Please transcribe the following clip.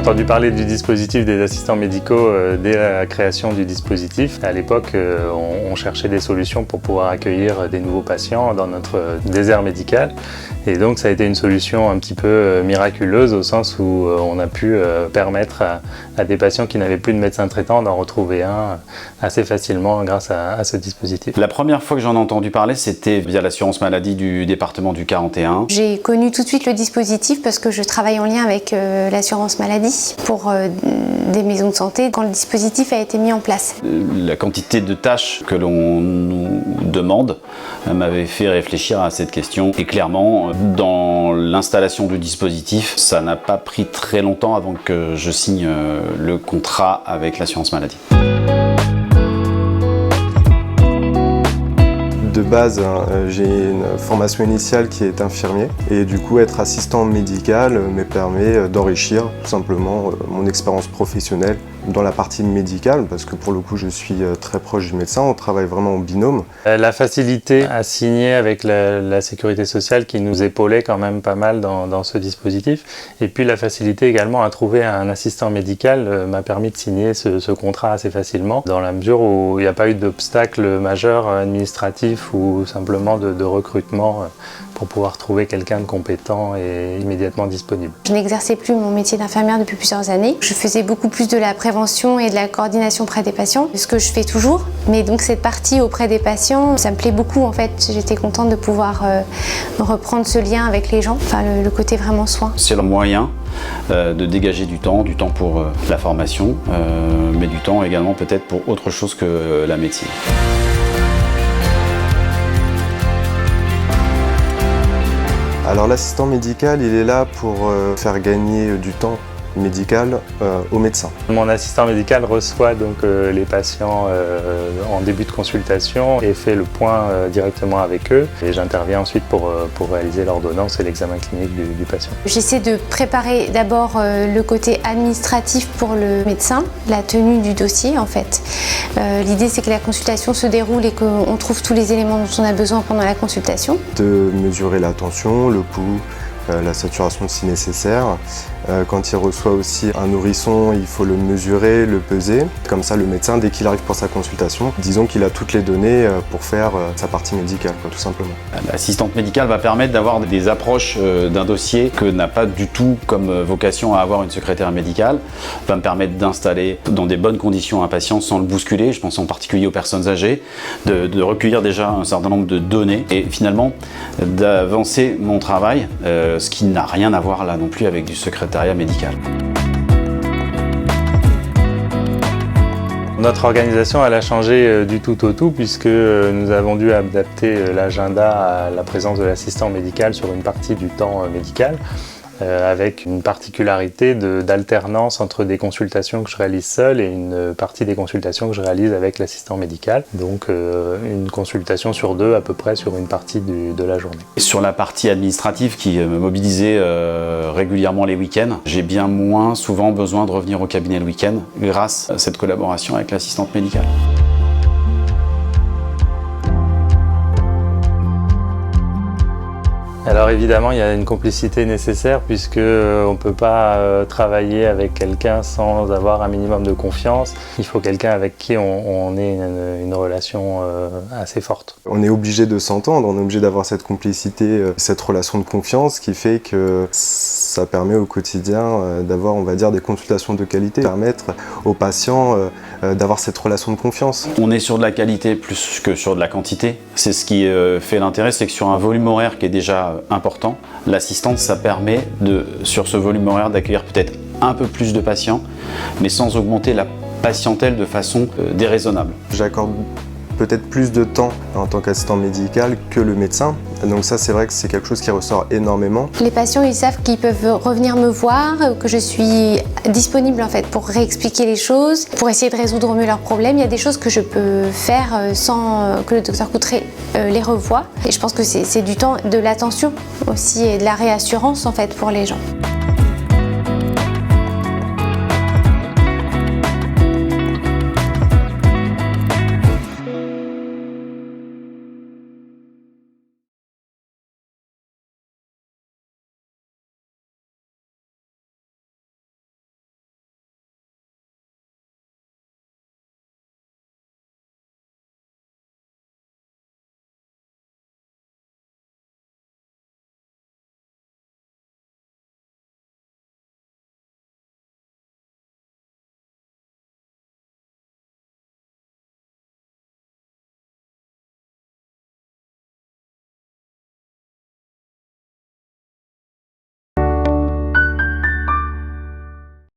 entendu parler du dispositif des assistants médicaux dès la création du dispositif. À l'époque, on cherchait des solutions pour pouvoir accueillir des nouveaux patients dans notre désert médical. Et donc ça a été une solution un petit peu miraculeuse au sens où on a pu permettre à des patients qui n'avaient plus de médecin traitant d'en retrouver un assez facilement grâce à ce dispositif. La première fois que j'en ai entendu parler, c'était via l'assurance maladie du département du 41. J'ai connu tout de suite le dispositif parce que je travaille en lien avec l'assurance maladie pour des maisons de santé quand le dispositif a été mis en place. La quantité de tâches que l'on nous demande m'avait fait réfléchir à cette question. Et clairement, dans l'installation du dispositif, ça n'a pas pris très longtemps avant que je signe le contrat avec l'assurance maladie. De base, j'ai une formation initiale qui est infirmier et du coup être assistant médical me permet d'enrichir tout simplement mon expérience professionnelle dans la partie médicale parce que pour le coup je suis très proche du médecin, on travaille vraiment en binôme. La facilité à signer avec la sécurité sociale qui nous épaulait quand même pas mal dans ce dispositif et puis la facilité également à trouver un assistant médical m'a permis de signer ce contrat assez facilement dans la mesure où il n'y a pas eu d'obstacle majeur administratif ou simplement de recrutement pour pouvoir trouver quelqu'un de compétent et immédiatement disponible. Je n'exerçais plus mon métier d'infirmière depuis plusieurs années. Je faisais beaucoup plus de la prévention et de la coordination auprès des patients, ce que je fais toujours. Mais donc cette partie auprès des patients, ça me plaît beaucoup en fait. J'étais contente de pouvoir reprendre ce lien avec les gens, enfin le côté vraiment soin. C'est le moyen de dégager du temps pour la formation, mais du temps également peut-être pour autre chose que la médecine. Alors l'assistant médical, il est là pour faire gagner du temps médical au médecin. Mon assistant médical reçoit donc les patients en début de consultation et fait le point directement avec eux. Et j'interviens ensuite pour réaliser l'ordonnance et l'examen clinique du patient. J'essaie de préparer d'abord le côté administratif pour le médecin, la tenue du dossier en fait. L'idée c'est que la consultation se déroule et qu'on trouve tous les éléments dont on a besoin pendant la consultation. De mesurer la tension, le pouls, la saturation si nécessaire. Quand il reçoit aussi un nourrisson, il faut le mesurer, le peser. Comme ça, le médecin, dès qu'il arrive pour sa consultation, disons qu'il a toutes les données pour faire sa partie médicale, tout simplement. L'assistante médicale va permettre d'avoir des approches d'un dossier que n'a pas du tout comme vocation à avoir une secrétaire médicale. Va me permettre d'installer dans des bonnes conditions un patient sans le bousculer. Je pense en particulier aux personnes âgées, de recueillir déjà un certain nombre de données et finalement d'avancer mon travail, ce qui n'a rien à voir là non plus avec du secrétariat médical. Notre organisation elle a changé du tout au tout puisque nous avons dû adapter l'agenda à la présence de l'assistant médical sur une partie du temps médical. Avec une particularité d'alternance entre des consultations que je réalise seul et une partie des consultations que je réalise avec l'assistant médical. Donc une consultation sur deux à peu près sur une partie de la journée. Et sur la partie administrative qui me mobilisait régulièrement les week-ends, j'ai bien moins souvent besoin de revenir au cabinet le week-end grâce à cette collaboration avec l'assistante médicale. Alors évidemment, il y a une complicité nécessaire puisque on ne peut pas travailler avec quelqu'un sans avoir un minimum de confiance. Il faut quelqu'un avec qui on ait une relation assez forte. On est obligé de s'entendre, on est obligé d'avoir cette complicité, cette relation de confiance qui fait que ça permet au quotidien d'avoir, on va dire, des consultations de qualité, permettre aux patients d'avoir cette relation de confiance. On est sur de la qualité plus que sur de la quantité. C'est ce qui fait l'intérêt, c'est que sur un volume horaire qui est déjà important, l'assistante, ça permet sur ce volume horaire d'accueillir peut-être un peu plus de patients, mais sans augmenter la patientèle de façon déraisonnable. J'accorde peut-être plus de temps en tant qu'assistant médical que le médecin. Donc ça, c'est vrai que c'est quelque chose qui ressort énormément. Les patients, ils savent qu'ils peuvent revenir me voir, que je suis disponible en fait pour réexpliquer les choses, pour essayer de résoudre au mieux leurs problèmes. Il y a des choses que je peux faire sans que le docteur Coutret les revoie. Et je pense que c'est du temps, de l'attention aussi et de la réassurance en fait pour les gens.